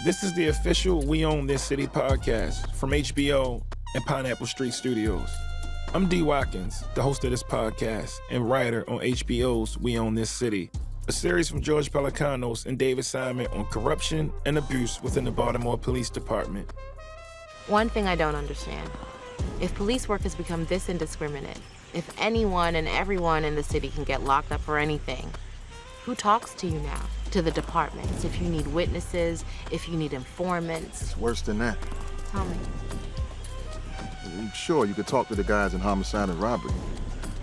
This is the official We Own This City podcast from HBO and Pineapple Street Studios. I'm D. Watkins, the host of this podcast and writer on HBO's We Own This City, a series from George Pelecanos and David Simon on corruption and abuse within the Baltimore Police Department. One thing I don't understand, if police work has become this indiscriminate, if anyone and everyone in the city can get locked up for anything, who talks to you now? To the departments, if you need witnesses, if you need informants. It's worse than that. Tell me. Sure, you could talk to the guys in homicide and robbery.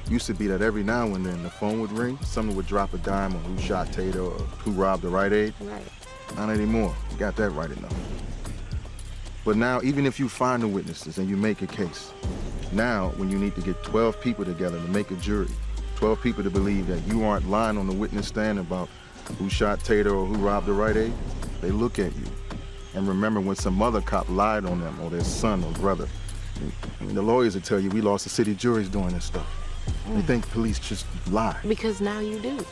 Used to be that every now and then the phone would ring, someone would drop a dime on who shot Tater or who robbed the Rite Aid. Right. Not anymore. You got that right enough. But now, even if you find the witnesses and you make a case, now when you need to get 12 people together to make a jury, 12 people to believe that you aren't lying on the witness stand about who shot Tater or who robbed the Rite Aid, they look at you and remember when some other cop lied on them or their son or brother. I mean, the lawyers will tell you we lost the city juries doing this stuff. They think police just lie. Because now you do.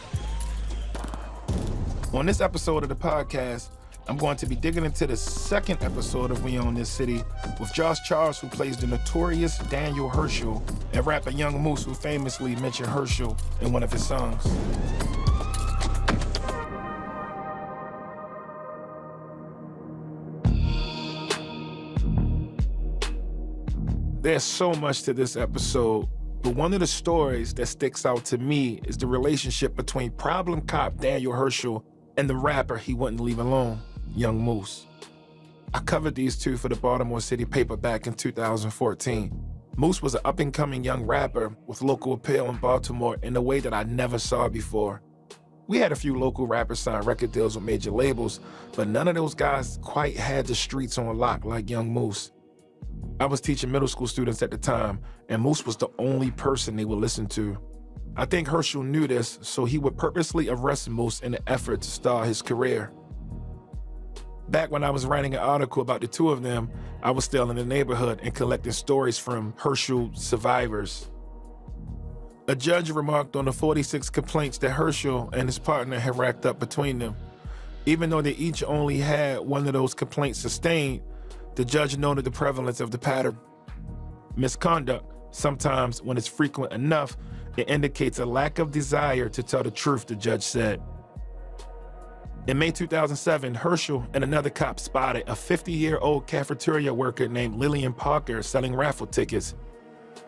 On this episode of the podcast, I'm going to be digging into the second episode of We Own This City with Josh Charles, who plays the notorious Daniel Hersl, and rapper Young Moose, who famously mentioned Hersl in one of his songs. There's so much to this episode, but one of the stories that sticks out to me is the relationship between problem cop Daniel Hersl and the rapper he wouldn't leave alone, Young Moose. I covered these two for the Baltimore City paper back in 2014. Moose was an up-and-coming young rapper with local appeal in Baltimore in a way that I never saw before. We had a few local rappers sign record deals with major labels, but none of those guys quite had the streets on lock like Young Moose. I was teaching middle school students at the time, and Moose was the only person they would listen to. I think Hersl knew this, so he would purposely arrest Moose in an effort to stall his career. Back when I was writing an article about the two of them, I was still in the neighborhood and collecting stories from Hersl survivors. A judge remarked on the 46 complaints that Hersl and his partner had racked up between them. Even though they each only had one of those complaints sustained, the judge noted the prevalence of the pattern. Misconduct, sometimes when it's frequent enough, it indicates a lack of desire to tell the truth, the judge said. In May 2007, Hersl and another cop spotted a 50-year-old cafeteria worker named Lillian Parker selling raffle tickets.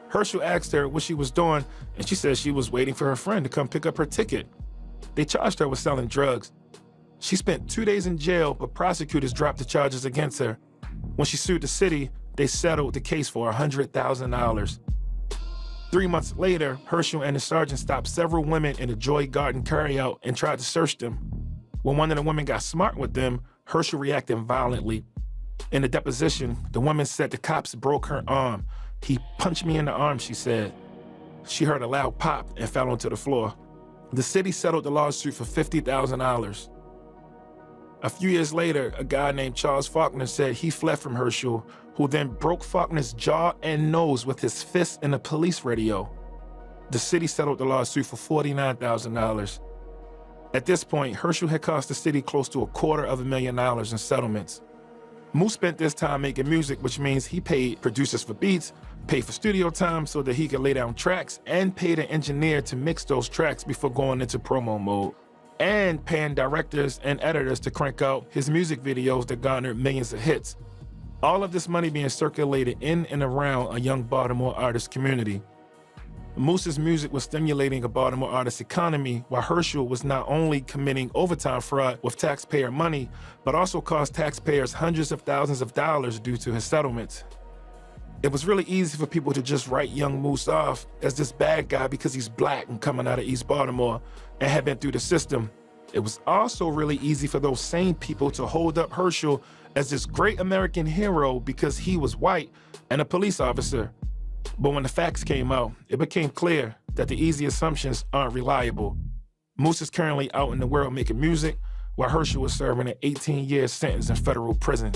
Hersl asked her what she was doing, and she said she was waiting for her friend to come pick up her ticket. They charged her with selling drugs. She spent 2 days in jail, but prosecutors dropped the charges against her. When she sued the city, they settled the case for $100,000. 3 months later, Hersl and his sergeant stopped several women in a Joy Garden carryout and tried to search them. When one of the women got smart with them, Hersl reacted violently. In the deposition, the woman said the cops broke her arm. "He punched me in the arm," she said. She heard a loud pop and fell onto the floor. The city settled the lawsuit for $50,000. A few years later, a guy named Charles Faulkner said he fled from Hersl, who then broke Faulkner's jaw and nose with his fist in a police radio. The city settled the lawsuit for $49,000. At this point, Hersl had cost the city close to $250,000 in settlements. Moose spent this time making music, which means he paid producers for beats, paid for studio time so that he could lay down tracks, and paid an engineer to mix those tracks before going into promo mode, and paying directors and editors to crank out his music videos that garnered millions of hits. All of this money being circulated in and around a young Baltimore artist community. Moose's music was stimulating a Baltimore artist economy, while Hersl was not only committing overtime fraud with taxpayer money, but also cost taxpayers hundreds of thousands of dollars due to his settlements. It was really easy for people to just write Young Moose off as this bad guy because he's black and coming out of East Baltimore and had been through the system. It was also really easy for those same people to hold up Hersl as this great American hero because he was white and a police officer. But when the facts came out, it became clear that the easy assumptions aren't reliable. Moose is currently out in the world making music, while Hersl was serving an 18-year sentence in federal prison.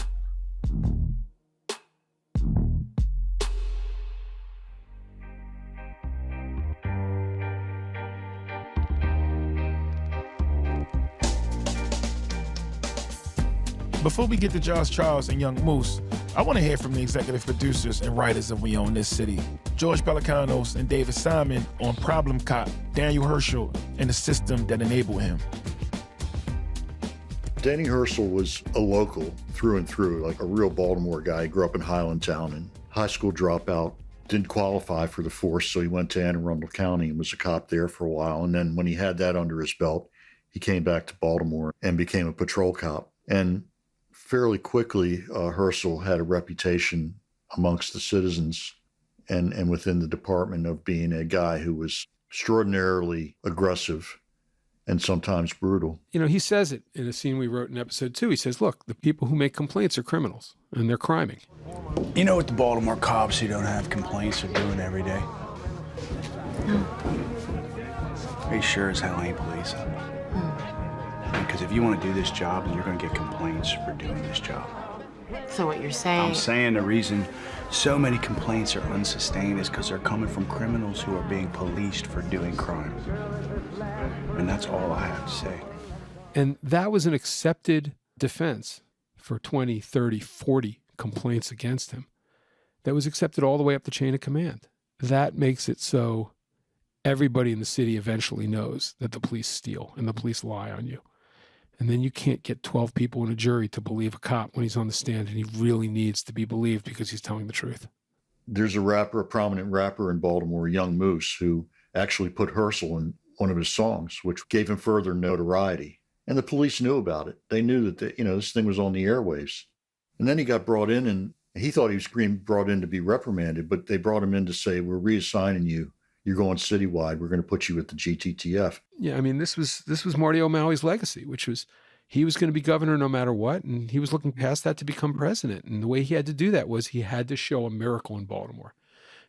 Before we get to Josh Charles and Young Moose, I want to hear from the executive producers and writers of We Own This City, George Pelecanos and David Simon, on Problem Cop, Daniel Hersl, and the system that enabled him. Danny Hersl was a local through and through, like a real Baltimore guy. He grew up in Highlandtown and high school dropout, didn't qualify for the force, so he went to Anne Arundel County and was a cop there for a while. And then when he had that under his belt, he came back to Baltimore and became a patrol cop. And fairly quickly, Hersl had a reputation amongst the citizens and within the department of being a guy who was extraordinarily aggressive and sometimes brutal. You know, he says it in a scene we wrote in episode 2. He says, look, the people who make complaints are criminals, and they're criming. You know what the Baltimore cops who don't have complaints are doing every day? No. They sure as hell ain't policing. Because if you want to do this job, then you're going to get complaints for doing this job. So what you're saying... I'm saying the reason so many complaints are unsustained is because they're coming from criminals who are being policed for doing crime. And that's all I have to say. And that was an accepted defense for 20, 30, 40 complaints against him. That was accepted all the way up the chain of command. That makes it so everybody in the city eventually knows that the police steal and the police lie on you. And then you can't get 12 people in a jury to believe a cop when he's on the stand, and he really needs to be believed because he's telling the truth. There's a prominent rapper in Baltimore, Young Moose, who actually put Hersl in one of his songs, which gave him further notoriety. And the police knew about it. They knew that, this thing was on the airwaves. And then he got brought in, and he thought he was being brought in to be reprimanded, but they brought him in to say, we're reassigning you. You're going citywide. We're going to put you at the GTTF. Yeah, I mean, this was Marty O'Malley's legacy, which was he was going to be governor no matter what, and he was looking past that to become president. And the way he had to do that was he had to show a miracle in Baltimore.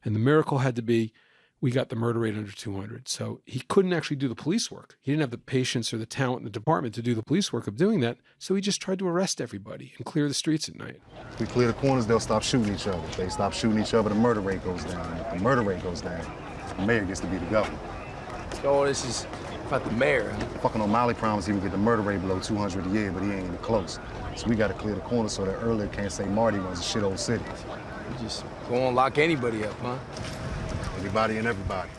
And the miracle had to be, we got the murder rate under 200. So he couldn't actually do the police work. He didn't have the patience or the talent in the department to do the police work of doing that. So he just tried to arrest everybody and clear the streets at night. If we clear the corners, they'll stop shooting each other. If they stop shooting each other, the murder rate goes down. If the murder rate goes down, the mayor gets to be the governor. Oh, this is about the mayor, huh? Fucking O'Malley promised he would get the murder rate below 200 a year, but he ain't even close. So we got to clear the corners so that earlier can't say Marty runs a shit old city. You just go and lock anybody up, huh? Anybody and everybody.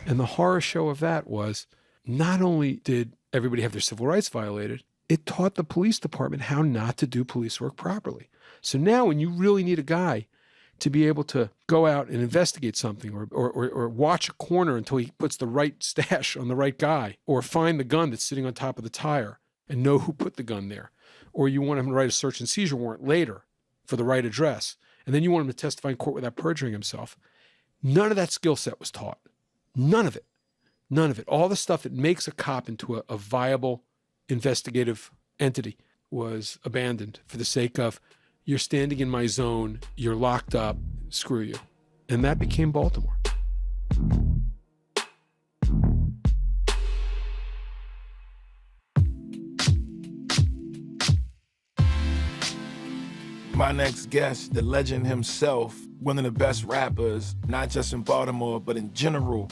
And the horror show of that was not only did everybody have their civil rights violated, it taught the police department how not to do police work properly. So now when you really need a guy to be able to go out and investigate something or watch a corner until he puts the right stash on the right guy, or find the gun that's sitting on top of the tire and know who put the gun there, or you want him to write a search and seizure warrant later for the right address, and then you want him to testify in court without perjuring himself. None of that skill set was taught. None of it. None of it. All the stuff that makes a cop into a viable investigative entity was abandoned for the sake of, you're standing in my zone, you're locked up, screw you. And that became Baltimore. My next guest, the legend himself, one of the best rappers, not just in Baltimore, but in general,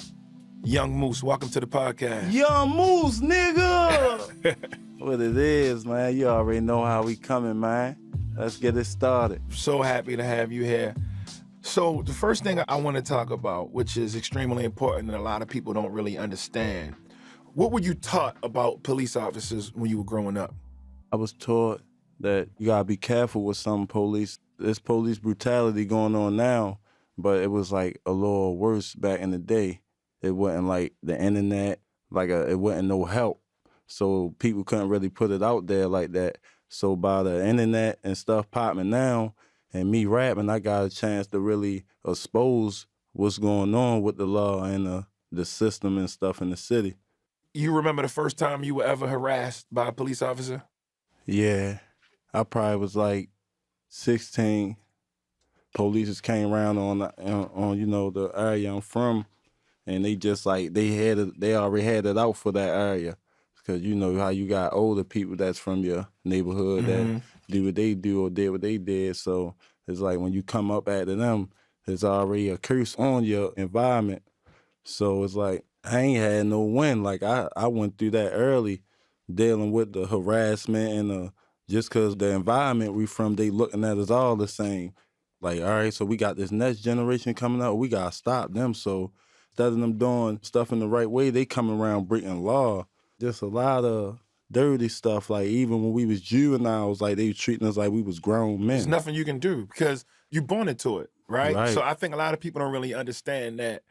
Young Moose. Welcome to the podcast. Young Moose, nigga! What it is, man, you already know how we coming, man. Let's get it started. So happy to have you here. So the first thing I want to talk about, which is extremely important and a lot of people don't really understand, what were you taught about police officers when you were growing up? I was taught that you gotta be careful with some police. There's police brutality going on now, but it was like a little worse back in the day. It wasn't like the internet, it wasn't no help. So people couldn't really put it out there like that. So by the internet and stuff popping now and me rapping, I got a chance to really expose what's going on with the law and the system and stuff in the city. You remember the first time you were ever harassed by a police officer? Yeah, I probably was like 16. Police just came around on the area I'm from, and they just they already had it out for that area. Because you know how you got older people that's from your neighborhood that do what they do or did what they did. So it's like when you come up after them, there's already a curse on your environment. So it's like, I ain't had no win. Like I went through that early, dealing with the harassment and Just because the environment we from, they looking at us all the same. Like, all right, so we got this next generation coming up, we got to stop them. So instead of them doing stuff in the right way, they coming around breaking law. Just a lot of dirty stuff. Like, even when we was juveniles, like, they was treating us like we was grown men. There's nothing you can do because you're born into it, right? Right. So I think a lot of people don't really understand that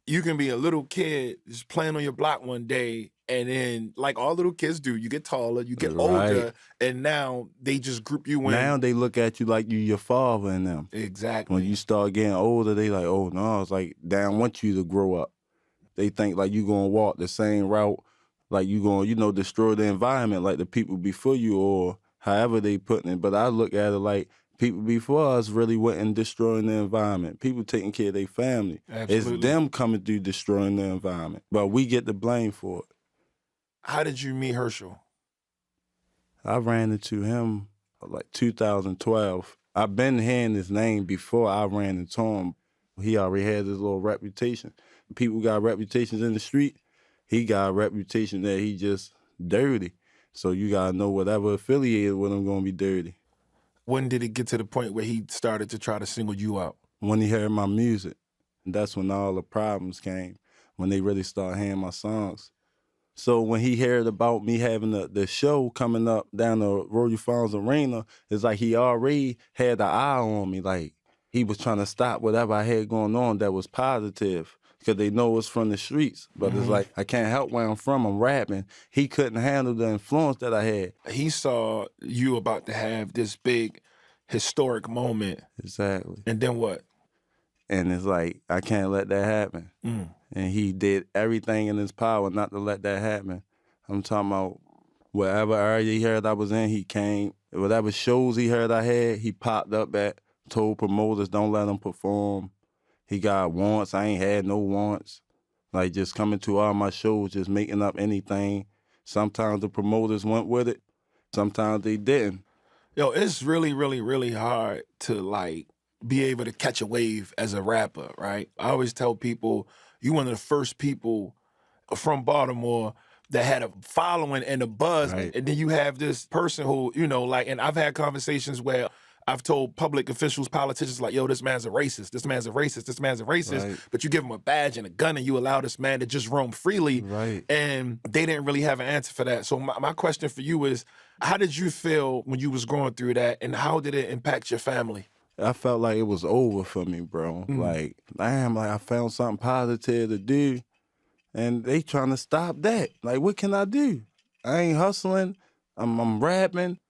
you can be a little kid just playing on your block one day, and then, like all little kids do, you get taller, you get older, and now they just group you in. Now they look at you like you your father and them. Exactly. When you start getting older, they like, oh, no, it's like, they don't want you to grow up. They think like you going to walk the same route, like you going to, destroy the environment like the people before you or however they putting it. But I look at it like people before us really wasn't destroying the environment. People taking care of their family. Absolutely. It's them coming through destroying the environment. But we get the blame for it. How did you meet Hersl? I ran into him like 2012. I've been hearing his name before I ran into him. He already had his little reputation. People got reputations in the street. He got a reputation that he just dirty. So you got to know whatever affiliated with him going to be dirty. When did it get to the point where he started to try to single you out? When he heard my music. That's when all the problems came, when they really started hearing my songs. So when he heard about me having the show coming up down the Royal Farms Arena, it's like he already had an eye on me. Like, he was trying to stop whatever I had going on that was positive because they know it's from the streets. But it's like, I can't help where I'm from. I'm rapping. He couldn't handle the influence that I had. He saw you about to have this big historic moment. Exactly. And then what? And it's like, I can't let that happen. And he did everything in his power not to let that happen. I'm talking about wherever area he heard I was in, he came. Whatever shows he heard I had, he popped up at, told promoters, don't let him perform. He got warrants. I ain't had no warrants. Like, just coming to all my shows, just making up anything. Sometimes the promoters went with it. Sometimes they didn't. Yo, it's really, really, really hard to, like, be able to catch a wave as a rapper, right? I always tell people, you one of the first people from Baltimore that had a following and a buzz. Right. And then you have this person who, and I've had conversations where I've told public officials, politicians, like, yo, this man's a racist, this man's a racist, this man's a racist. Right. But you give him a badge and a gun and you allow this man to just roam freely. Right. And they didn't really have an answer for that. So my question for you is, how did you feel when you was going through that, and how did it impact your family? I felt like it was over for me, bro. Like, damn, like I found something positive to do, and they trying to stop that. Like, what can I do? I ain't hustling. I'm rapping.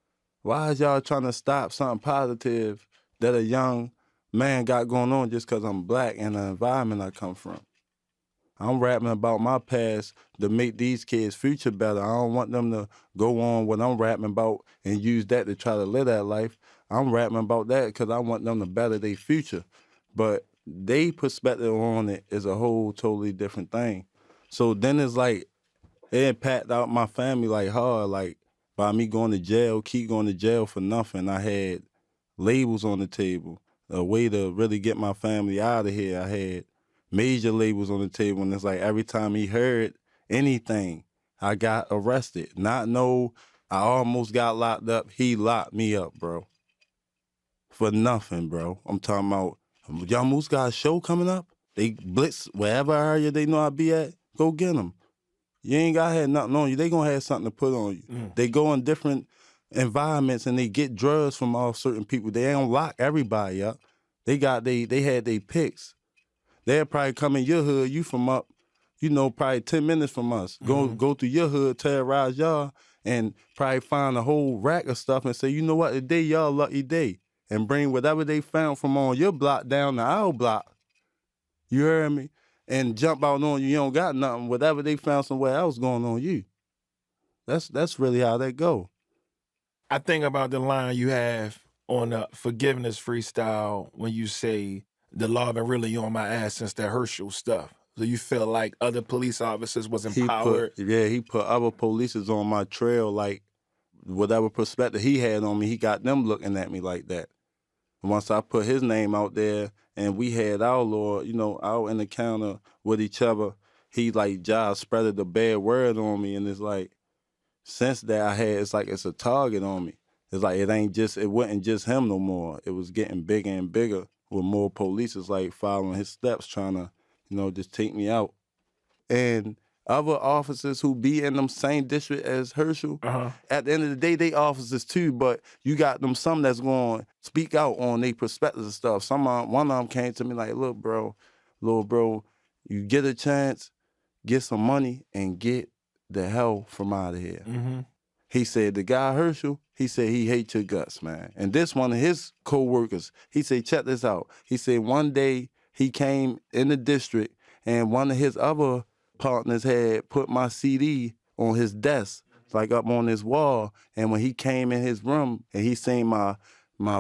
Why is y'all trying to stop something positive that a young man got going on just because I'm black and the environment I come from? I'm rapping about my past to make these kids' future better. I don't want them to go on what I'm rapping about and use that to try to live that life. I'm rapping about that because I want them to better their future. But they perspective on it is a whole totally different thing. So then it's like, it impacted out my family like hard. Like, by me going to jail, keep going to jail for nothing, I had labels on the table, a way to really get my family out of here. I had major labels on the table, and it's like every time he heard anything, I got arrested. I almost got locked up. He locked me up, bro. For nothing, bro. I'm talking about, y'all Moose got a show coming up? They blitz wherever area they know I be at, go get them. You ain't got to have nothing on you. They gonna have something to put on you. They go in different environments and they get drugs from all certain people. They don't lock everybody up. They had their picks. They'll probably come in your hood, you from up, probably 10 minutes from us. Go through your hood, terrorize y'all, and probably find a whole rack of stuff and say, you know what, today y'all lucky day. And bring whatever they found from on your block down to our block. You heard me? And jump out on you. You don't got nothing. Whatever they found somewhere else going on you. That's really how that go. I think about the line you have on the forgiveness freestyle when you say, the law been really on my ass since that Hersl stuff. So you feel like other police officers was empowered? He put other polices on my trail, like whatever perspective he had on me, he got them looking at me like that. Once I put his name out there and we had our Lord, out in the counter with each other, he like just spreaded the bad word on me. And it's like, since that it's like it's a target on me. It's like it wasn't just him no more. It was getting bigger and bigger with more police is like following his steps, trying to, just take me out. And other officers who be in them same district as Hersl, at the end of the day, they officers too, but you got some that's going to speak out on their perspectives and stuff. One of them came to me like, look, bro, you get a chance, get some money, and get the hell from out of here. Mm-hmm. He said, the guy Hersl, he said he hates your guts, man. And this one of his co-workers, he said, check this out. He said one day he came in the district and one of his other partners had put my CD on his desk, like up on his wall. And when he came in his room and he seen my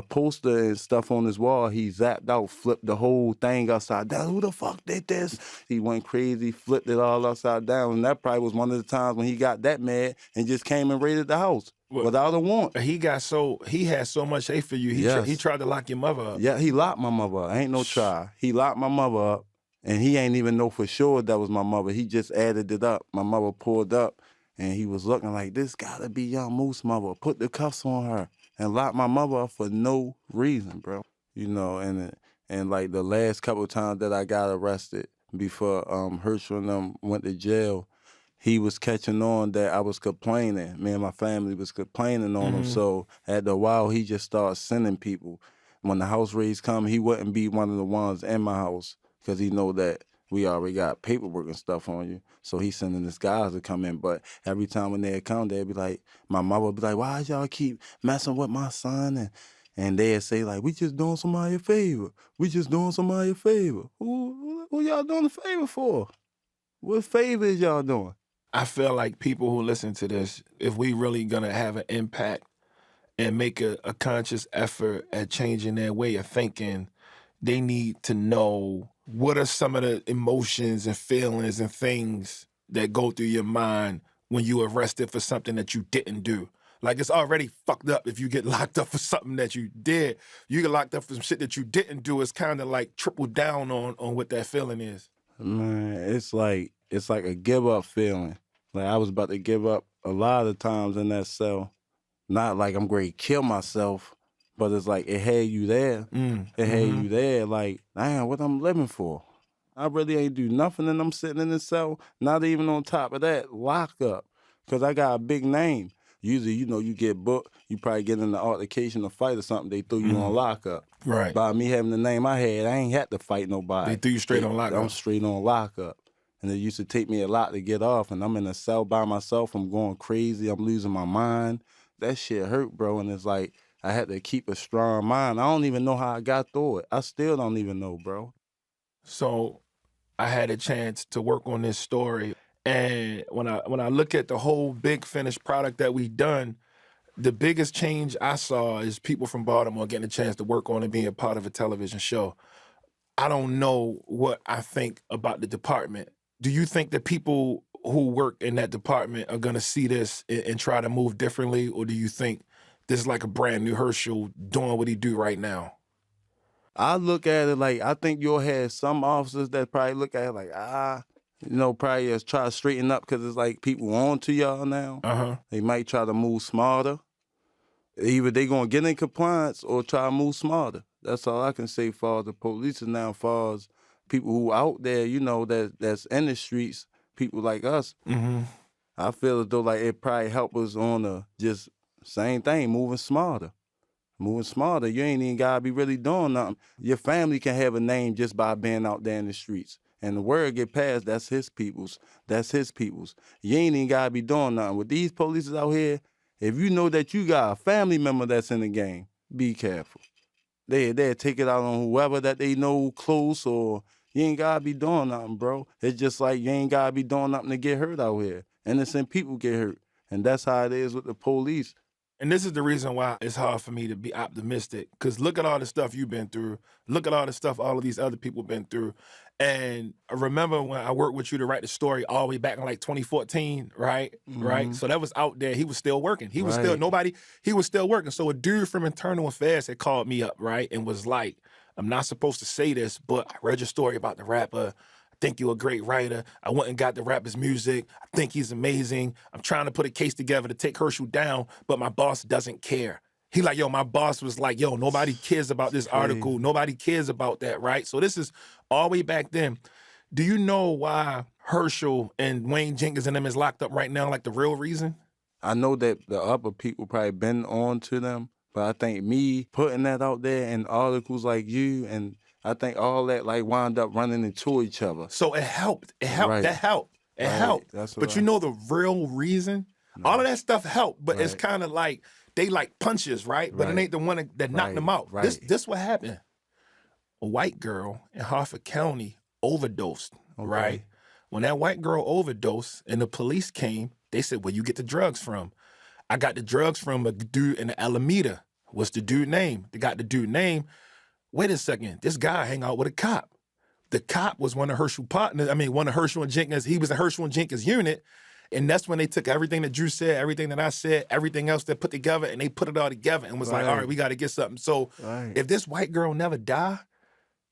poster and stuff on his wall, he zapped out, flipped the whole thing upside down. Who the fuck did this? He went crazy, flipped it all upside down. And that probably was one of the times when he got that mad and just came and raided the house without a warrant. He had so much hate for you. He tried to lock your mother up. Yeah, he locked my mother up. Ain't no try. He locked my mother up, and he ain't even know for sure that was my mother. He just added it up. My mother pulled up, and he was looking like, this gotta be Young Moose mother. Put the cuffs on her. And locked my mother up for no reason, bro. And like the last couple of times that I got arrested before Hersl and them went to jail, he was catching on that I was complaining. Me and my family was complaining on him. So after a while, he just started sending people. When the house raids come, he wouldn't be one of the ones in my house because he know that we already got paperwork and stuff on you. So he's sending his guys to come in. But every time when they'd come, they'd be like, my mother would be like, why y'all keep messing with my son? And they'd say, like, we just doing somebody a favor. We just doing somebody a favor. Who y'all doing a favor for? What favor is y'all doing? I feel like people who listen to this, if we really gonna have an impact and make a conscious effort at changing their way of thinking, they need to know what are some of the emotions and feelings and things that go through your mind when you arrested for something that you didn't do. Like, it's already fucked up if you get locked up for something that you did. You get locked up for some shit that you didn't do. It's kind of like triple down on what that feeling is. Man, it's like a give up feeling. Like I was about to give up a lot of times in that cell. Not like I'm going to kill myself, but it's like it had you there. It had you there. Like, damn, what I'm living for? I really ain't do nothing and I'm sitting in the cell. Not even on top of that, locked up. Because I got a big name. Usually, you get booked, you probably get in an altercation or fight or something, they throw you on lockup. Right. By me having the name I had, I ain't had to fight nobody. They threw you straight on lockup. I'm straight on lockup. And it used to take me a lot to get off, and I'm in a cell by myself, I'm going crazy, I'm losing my mind. That shit hurt, bro, and it's like, I had to keep a strong mind. I don't even know how I got through it. I still don't even know, bro. So I had a chance to work on this story. And when I look at the whole big finished product that we done, the biggest change I saw is people from Baltimore getting a chance to work on it, being a part of a television show. I don't know what I think about the department. Do you think that people who work in that department are gonna see this and try to move differently? Or do you think this is like a brand new Hersl doing what he do right now? I look at it like, I think you'll have some officers that probably look at it like, probably just try to straighten up because it's like people on to y'all now. They might try to move smarter. Either they gonna get in compliance or try to move smarter. That's all I can say for the police now, far as people who out there, that's in the streets, people like us. I feel as though like it probably help us on the just same thing, moving smarter. Moving smarter, you ain't even gotta be really doing nothing. Your family can have a name just by being out there in the streets. And the word get passed, that's his people's. That's his people's. You ain't even gotta be doing nothing. With these police out here, if you know that you got a family member that's in the game, be careful. They'll take it out on whoever that they know close, or you ain't gotta be doing nothing, bro. It's just like you ain't gotta be doing nothing to get hurt out here. Innocent people get hurt. And that's how it is with the police. And this is the reason why it's hard for me to be optimistic, because look at all the stuff you've been through. Look at all the stuff all of these other people been through. And I remember when I worked with you to write the story all the way back in like 2014, right? Right? So that was out there. He was still working. He was still working. So a dude from Internal Affairs had called me up, right? And was like, I'm not supposed to say this, but I read your story about the rapper. I think you're a great writer. I went and got the rapper's music. I think he's amazing. I'm trying to put a case together to take Hersl down, but my boss doesn't care. He like, yo, my boss was like, yo, nobody cares about this article. Nobody cares about that, right? So this is all the way back then. Do you know why Hersl and Wayne Jenkins and them is locked up right now, like the real reason? I know that the upper people probably been on to them, but I think me putting that out there in articles like you, and I think all that like wound up running into each other. So it helped. It helped. Right. That helped. It Right. helped. That's But what you I- know the real reason? No. All of that stuff helped, but it's Right. kind of like they like punches, right? But it Right. ain't the one that knocked Right. them out. Right. This what happened. A white girl in Harford County overdosed, right? When that white girl overdosed and the police came, they said, where you get the drugs from? I got the drugs from a dude in Alameda. What's the dude name? They got the dude name. Wait a second, this guy hang out with a cop. The cop was one of Hersl partners. I mean, one of Hersl and Jenkins. He was in Hersl and Jenkins unit. And that's when they took everything that Drew said, everything that I said, everything else they put together, and they put it all together and was like, all right, we got to get something. So if this white girl never die,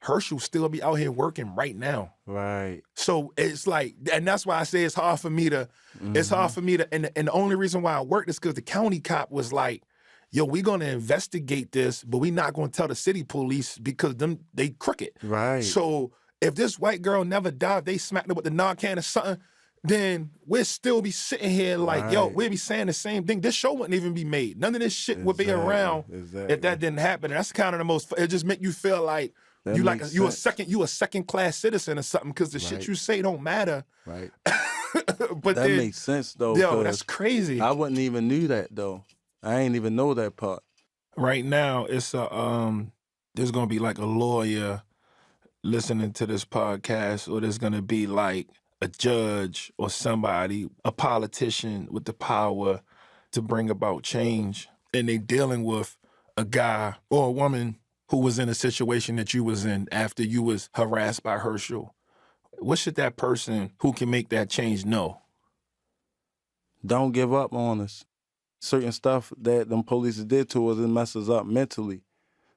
Hersl still be out here working right now. Right. So it's like, and that's why I say it's hard for me to, it's hard for me to, and the only reason why I worked is because the county cop was like, yo, we're going to investigate this, but we're not going to tell the city police because they crooked. Right. So if this white girl never died, they smacked her with the Narcan or something, then we'll still be sitting here like, yo, we'll be saying the same thing. This show wouldn't even be made. None of this shit would be around if that didn't happen. And that's kind of the most, it just make you feel like That you like makes you a sense. second class citizen or something because the shit you say don't matter. Right. But That then, makes sense though. yo, 'cause that's crazy. I wouldn't even knew that though. I ain't even know that part. Right now, it's there's gonna be like a lawyer listening to this podcast, or there's gonna be like a judge or somebody, a politician with the power to bring about change, and they dealing with a guy or a woman who was in a situation that you was in after you was harassed by Hersl. What should that person who can make that change know? Don't give up on us. Certain stuff that them police did to us, it messes up mentally.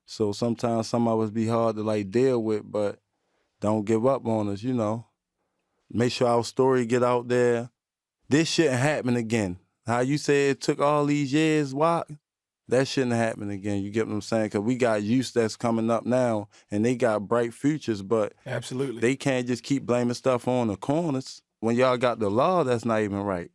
So sometimes some of us be hard to like deal with, but don't give up on us, you know. Make sure our story get out there. This shouldn't happen again. How you say it took all these years, that shouldn't happen again. You get what I'm saying? Because we got youth that's coming up now, and they got bright futures, but Absolutely. they can't just keep blaming stuff on the corners. When y'all got the law, that's not even right.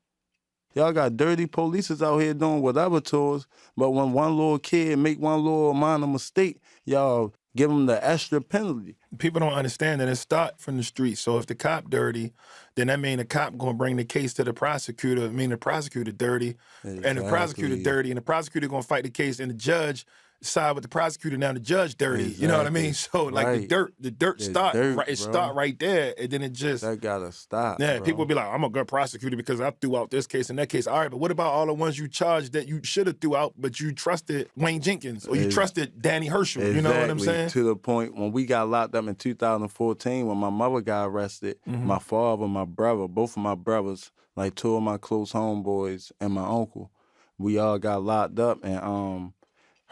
Y'all got dirty polices out here doing whatever to us, but when one little kid make one little minor mistake, y'all give them the extra penalty. People don't understand that it start from the street. So if the cop dirty, then that mean the cop gonna bring the case to the prosecutor. I mean the prosecutor dirty, and the prosecutor dirty, and the prosecutor gonna fight the case, and the judge side with the prosecutor. Now the judge dirty. You know what I mean? So like the dirt start right. It start right there, and then it just that gotta stop. Yeah, bro. people be like, I'm a good prosecutor because I threw out this case and that case. All right, but what about all the ones you charged that you should have threw out, but you trusted Wayne Jenkins or you trusted Danny Hersl? Exactly. You know what I'm saying? To the point when we got locked up in 2014, when my mother got arrested, my father, my brother, both of my brothers, like two of my close homeboys, and my uncle, we all got locked up, and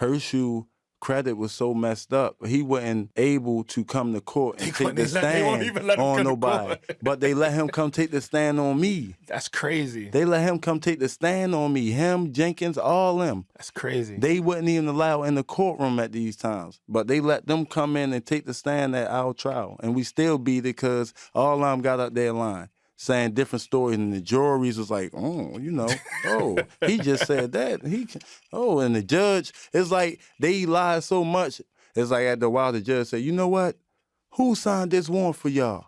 Hersl credit was so messed up. He wasn't able to come to court and take the stand on nobody. But they let him come take the stand on me. That's crazy. They let him come take the stand on me. Him, Jenkins, all them. That's crazy. They wouldn't even allow in the courtroom at these times. But they let them come in and take the stand at our trial. And we still beat it because all of them got up their line saying different stories, and the juries was like, oh, you know, oh, he just said that. And the judge, it's like they lied so much. It's like after a while, the judge said, you know what? Who signed this warrant for y'all?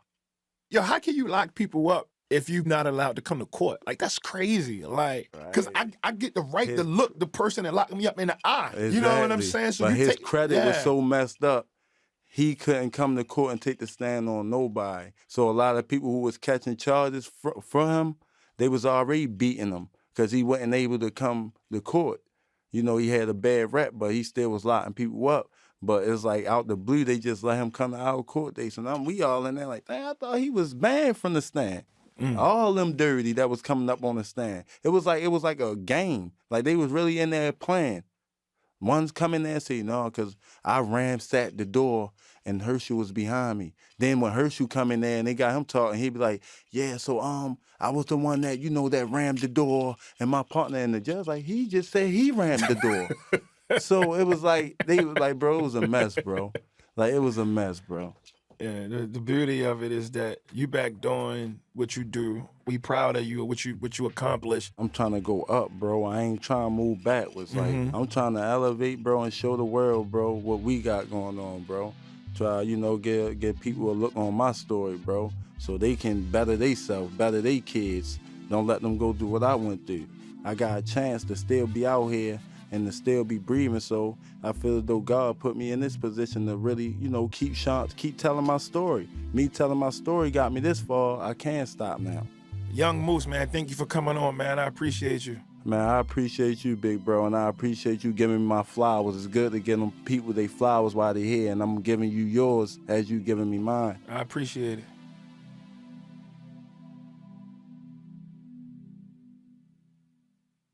Yo, how can you lock people up if you're not allowed to come to court? Like, that's crazy. Like, because I get the right to look the person that locked me up in the eye. Exactly. You know what I'm saying? So but you his take, credit was so messed up. He couldn't come to court and take the stand on nobody. So a lot of people who was catching charges for him, they was already beating him because he wasn't able to come to court. You know, he had a bad rep, but he still was locking people up. But it's like out the blue, they just let him come to our court dates. And we all in there like, dang, I thought he was banned from the stand. All them dirty that was coming up on the stand. It was like a game. Like they was really in there playing. One's coming there and say, no, because I ransacked the door and Hersl was behind me. Then when Hersl come in there and they got him talking, he'd be like, yeah, so I was the one that, that rammed the door and my partner, and the judge like, he just said he rammed the door. So it was like, they was like, bro, it was a mess, bro. Like, it was a mess, bro. Yeah, the beauty of it is that you back doing what you do. We proud of you, what you accomplished. I'm trying to go up, bro. I ain't trying to move backwards. Like, Mm-hmm. I'm trying to elevate, bro, and show the world, bro, what we got going on, bro. Try, get people a look on my story, bro, so they can better themselves, better their kids. Don't let them go through what I went through. I got a chance to still be out here and to still be breathing, so I feel as though God put me in this position to really, keep telling my story. Me telling my story got me this far. I can't stop now. Young Moose, man, thank you for coming on, man. I appreciate you. Man, I appreciate you, big bro, and I appreciate you giving me my flowers. It's good to give them people their flowers while they're here, and I'm giving you yours as you giving me mine. I appreciate it.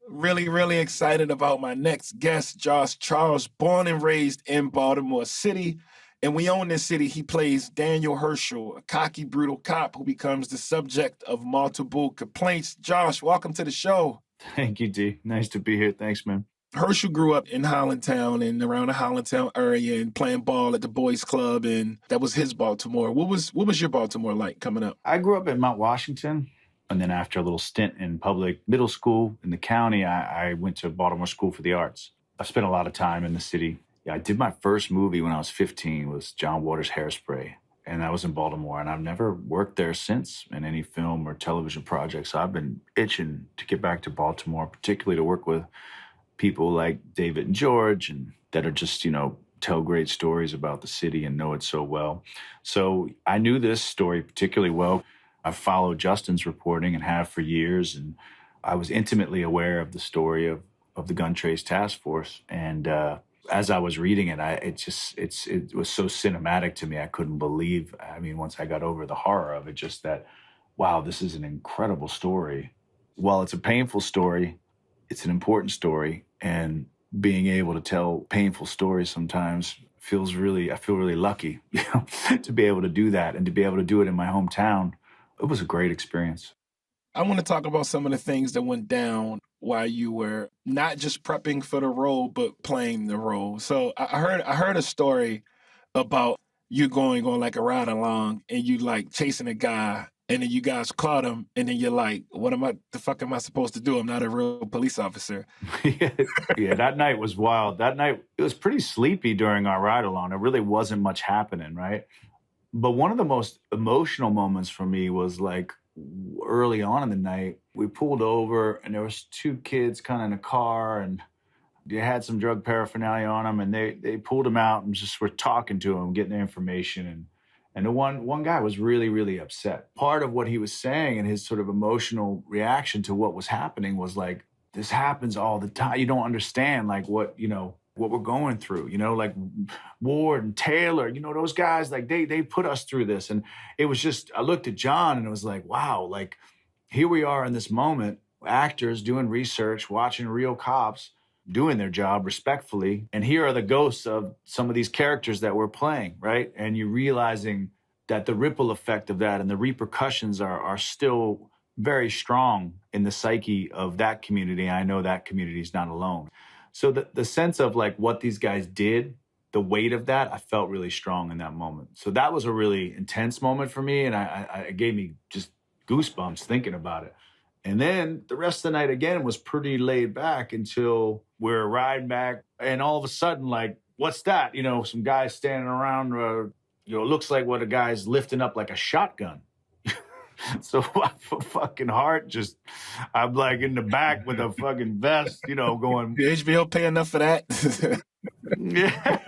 Really, really excited about my next guest, Josh Charles, born and raised in Baltimore City. And we own this city. He plays Daniel Hersl, a cocky, brutal cop who becomes the subject of multiple complaints. Josh, welcome to the show. Thank you, D. Nice to be here. Thanks, man. Hersl grew up in Hollandtown and around the Hollandtown area and playing ball at the boys club, and that was his Baltimore. What was your Baltimore like coming up? I grew up in Mount Washington, and then after a little stint in public middle school in the county, I went to Baltimore School for the Arts. I spent a lot of time in the city. Yeah, I did my first movie when I was 15, was John Waters' Hairspray, and that was in Baltimore, and I've never worked there since in any film or television projects. So I've been itching to get back to Baltimore, particularly to work with people like David and George, and that are just, tell great stories about the city and know it so well. So I knew this story particularly well. I've followed Justin's reporting and have for years, and I was intimately aware of the story of the Gun Trace Task Force. And as I was reading it, it was so cinematic to me. I couldn't believe, once I got over the horror of it, just that, wow, this is an incredible story. While it's a painful story, it's an important story. And being able to tell painful stories sometimes I feel really lucky, to be able to do that and to be able to do it in my hometown. It was a great experience. I want to talk about some of the things that went down while you were not just prepping for the role, but playing the role. So I heard a story about you going on like a ride along and you like chasing a guy, and then you guys caught him, and then you're like, the fuck am I supposed to do? I'm not a real police officer. Yeah, that night was wild. That night, it was pretty sleepy during our ride along. There really wasn't much happening, right? But one of the most emotional moments for me was like early on in the night, we pulled over and there was two kids kind of in a car, and they had some drug paraphernalia on them, and they pulled them out and just were talking to them, getting their information. And the one guy was really, really upset. Part of what he was saying and his sort of emotional reaction to what was happening was like, this happens all the time. You don't understand like what we're going through, like Ward and Taylor, those guys, like they put us through this. And it was just, I looked at John and it was like, wow, like here we are in this moment, actors doing research, watching real cops doing their job respectfully. And here are the ghosts of some of these characters that we're playing, right? And you're realizing that the ripple effect of that and the repercussions are still very strong in the psyche of that community. I know that community is not alone. So the sense of like what these guys did, the weight of that, I felt really strong in that moment. So that was a really intense moment for me. And it gave me just goosebumps thinking about it. And then the rest of the night, again, was pretty laid back until we're riding back. And all of a sudden, like, what's that? Some guys standing around, it looks like what a guy's lifting up like a shotgun. So my fucking heart I'm like in the back with a fucking vest, going. The HBO pay enough for that? Yeah.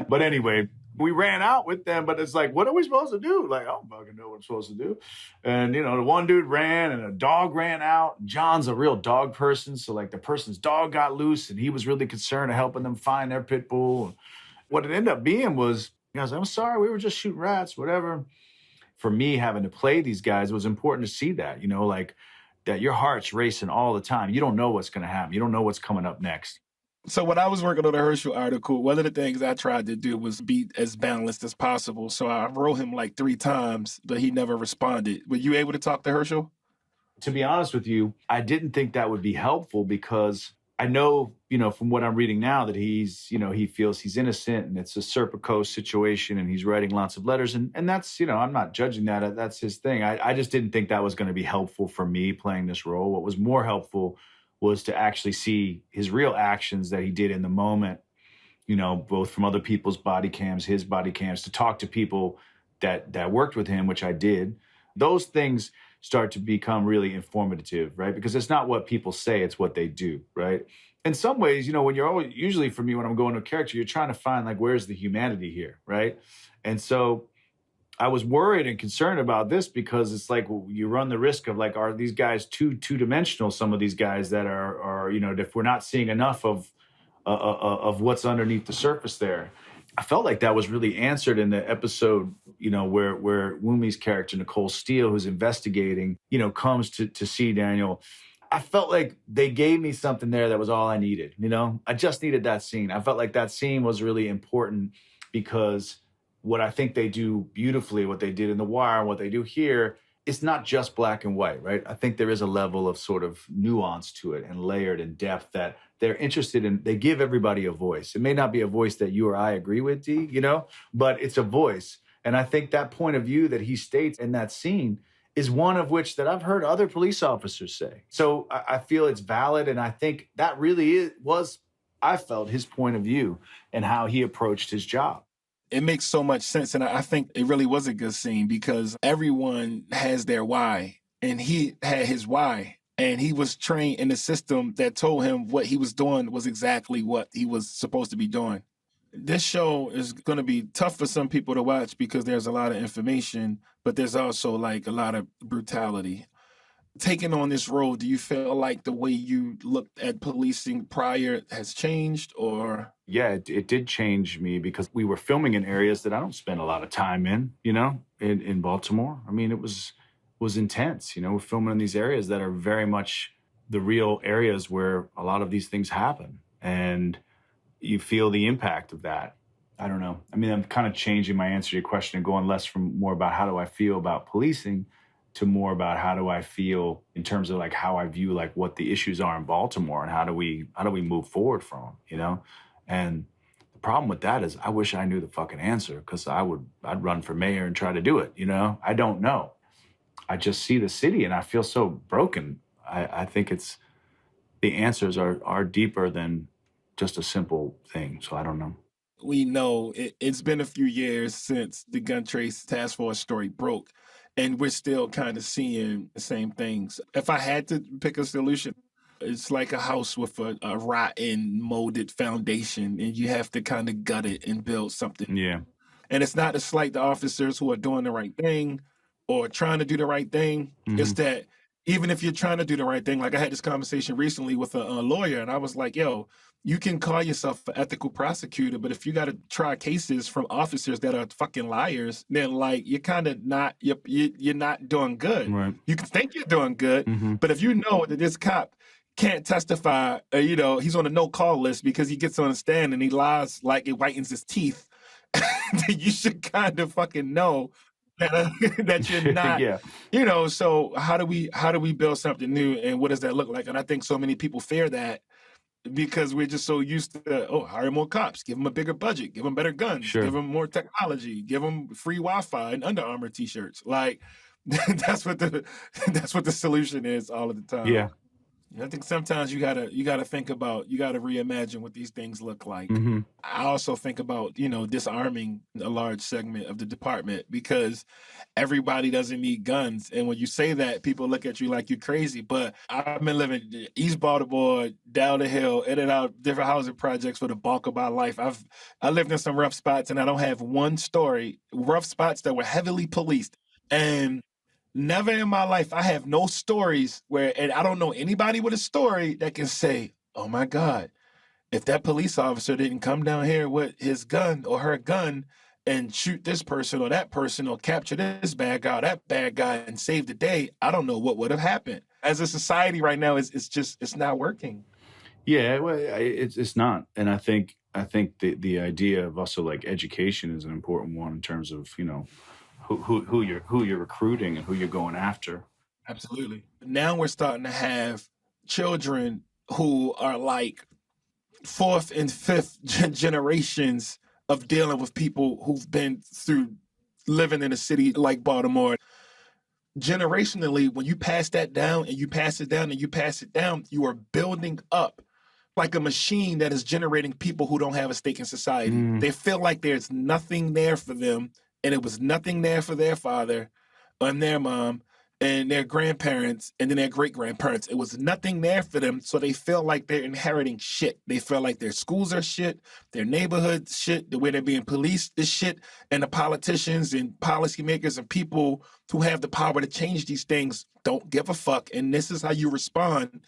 But anyway, we ran out with them, but it's like, what are we supposed to do? Like, I don't fucking know what I'm supposed to do. And, the one dude ran and a dog ran out. John's a real dog person. So like the person's dog got loose and he was really concerned of helping them find their pit bull. What it ended up being was, I was like, I'm sorry, we were just shooting rats, whatever. For me, having to play these guys, it was important to see that, like that your heart's racing all the time. You don't know what's going to happen. You don't know what's coming up next. So when I was working on the Hersl article, one of the things I tried to do was be as balanced as possible. So I wrote him like 3 times, but he never responded. Were you able to talk to Hersl? To be honest with you, I didn't think that would be helpful because I know, from what I'm reading now that he's, he feels he's innocent and it's a Serpico situation and he's writing lots of letters. And that's, I'm not judging that. That's his thing. I just didn't think that was going to be helpful for me playing this role. What was more helpful was to actually see his real actions that he did in the moment, both from other people's body cams, his body cams, to talk to people that worked with him, which I did. Those things start to become really informative, right? Because it's not what people say, it's what they do, right? In some ways, when you're always, usually for me, when I'm going to a character, you're trying to find like, where's the humanity here, right? And so I was worried and concerned about this because it's like, well, you run the risk of like, are these guys two-dimensional? Some of these guys that are, if we're not seeing enough of what's underneath the surface there. I felt like that was really answered in the episode, where Wumi's character, Nicole Steele, who's investigating, comes to see Daniel. I felt like they gave me something there that was all I needed, I just needed that scene. I felt like that scene was really important because what I think they do beautifully, what they did in The Wire, and what they do here, it's not just black and white, right? I think there is a level of sort of nuance to it and layered and depth that they're interested in. They give everybody a voice. It may not be a voice that you or I agree with, D, but it's a voice. And I think that point of view that he states in that scene is one of which that I've heard other police officers say. So I feel it's valid. And I think that really I felt his point of view and how he approached his job. It makes so much sense. And I think it really was a good scene because everyone has their why, and he had his why. And he was trained in a system that told him what he was doing was exactly what he was supposed to be doing. This show is going to be tough for some people to watch because there's a lot of information, but there's also like a lot of brutality. Taking on this role, do you feel like the way you looked at policing prior has changed, or? Yeah, it did change me because we were filming in areas that I don't spend a lot of time in Baltimore. I mean, it was intense. We're filming in these areas that are very much the real areas where a lot of these things happen. And you feel the impact of that. I don't know. I mean, I'm kind of changing my answer to your question and going less from more about how do I feel about policing to more about how do I feel in terms of like how I view like what the issues are in Baltimore and how do we move forward from them, And the problem with that is I wish I knew the fucking answer because I'd run for mayor and try to do it, I don't know. I just see the city and I feel so broken. I think the answers are deeper than just a simple thing. So I don't know. We know it's been a few years since the gun trace task force story broke, and we're still kind of seeing the same things. If I had to pick a solution, it's like a house with a rotten, molded foundation, and you have to kind of gut it and build something. Yeah. And it's not to slight the officers who are doing the right thing or trying to do the right thing. Mhm. It's that even if you're trying to do the right thing, like I had this conversation recently with a lawyer, and I was like, yo, you can call yourself an ethical prosecutor, but if you got to try cases from officers that are fucking liars, then like you're kind of not, you're not doing good. Right. You can think you're doing good, Mhm. but if you know that this cop can't testify, he's on a no-call list because he gets on the stand and he lies like it whitens his teeth, then you should kind of fucking know that you're not, Yeah. So how do we build something new, and what does that look like? And I think so many people fear that because we're just so used to, hire more cops, give them a bigger budget, give them better guns, Sure. give them more technology, give them free Wi-Fi and Under Armour t-shirts. Like that's what the solution is all of the time. Yeah. I think sometimes you gotta reimagine what these things look like. Mm-hmm. I also think about, disarming a large segment of the department because everybody doesn't need guns. And when you say that, people look at you like you're crazy. But I've been living East Baltimore, down the hill, in and out different housing projects for the bulk of my life. I lived in some rough spots, and I don't have one story, rough spots that were heavily policed. And never in my life, I have no stories and I don't know anybody with a story that can say, oh my God, if that police officer didn't come down here with his gun or her gun and shoot this person or that person or capture this bad guy or that bad guy and save the day, I don't know what would have happened. As a society right now, it's not working. Yeah, well, it's not. And I think the idea of also like education is an important one in terms of, who you're recruiting and who you're going after. Absolutely. Now we're starting to have children who are like fourth and fifth generations of dealing with people who've been through living in a city like Baltimore. Generationally, when you pass that down and you pass it down and you pass it down, you are building up like a machine that is generating people who don't have a stake in society. They feel like there's nothing there for them, and it was nothing there for their father and their mom and their grandparents and then their great-grandparents. It was nothing there for them, so they feel like they're inheriting shit. They feel like their schools are shit, their neighborhoods shit, the way they're being policed is shit, and the politicians and policymakers and people who have the power to change these things don't give a fuck, and this is how you respond.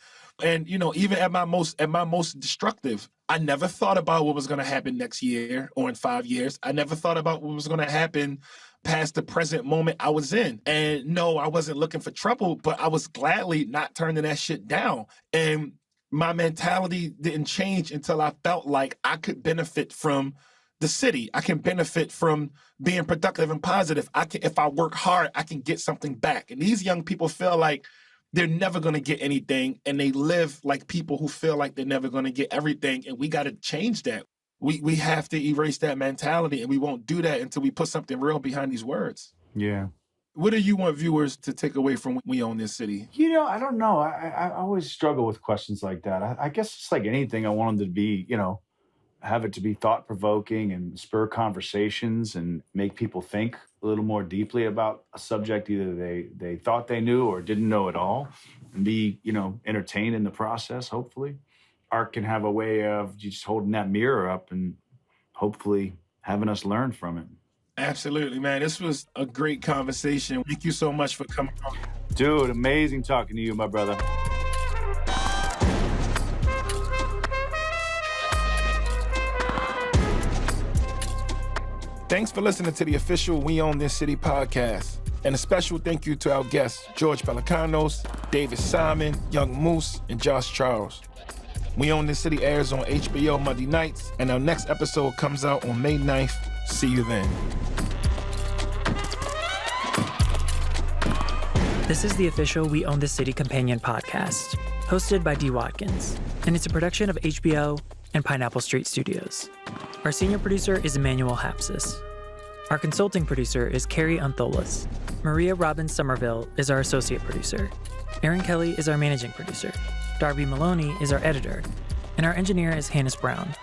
And, you know, even at my most destructive, I never thought about what was going to happen next year or in 5 years. I never thought about what was going to happen past the present moment I was in. And no, I wasn't looking for trouble, but I was gladly not turning that shit down. And my mentality didn't change until I felt like I could benefit from the city. I can benefit from being productive and positive. If I work hard, I can get something back. And these young people feel like they're never going to get anything, and they live like people who feel like they're never going to get everything, and we got to change that. We have to erase that mentality, and we won't do that until we put something real behind these words. Yeah. What do you want viewers to take away from We Own This City? You know, I don't know. I always struggle with questions like that. I guess it's like anything. I want them to be, you know, have it to be thought-provoking and spur conversations and make people think a little more deeply about a subject either they thought they knew or didn't know at all, and be, you know, entertained in the process, hopefully. Art can have a way of just holding that mirror up and hopefully having us learn from it. Absolutely, man. This was a great conversation. Thank you so much for coming on. Dude, amazing talking to you, my brother. Thanks for listening to the official We Own This City podcast. And a special thank you to our guests, George Pelecanos, David Simon, Young Moose, and Josh Charles. We Own This City airs on HBO Monday nights, and our next episode comes out on May 9th. See you then. This is the official We Own This City companion podcast, hosted by D. Watkins, and it's a production of HBO and Pineapple Street Studios. Our senior producer is Emmanuel Hapsis. Our consulting producer is Carrie Untholas. Maria Robbins Somerville is our associate producer. Aaron Kelly is our managing producer. Darby Maloney is our editor. And our engineer is Hannes Brown.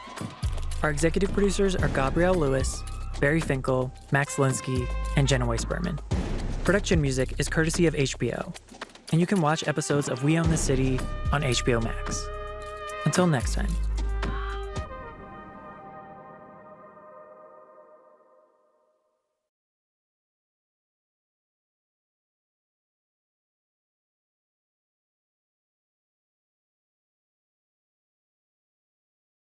Our executive producers are Gabrielle Lewis, Barry Finkel, Max Linsky, and Jenna Weiss-Berman. Production music is courtesy of HBO. And you can watch episodes of We Own the City on HBO Max. Until next time.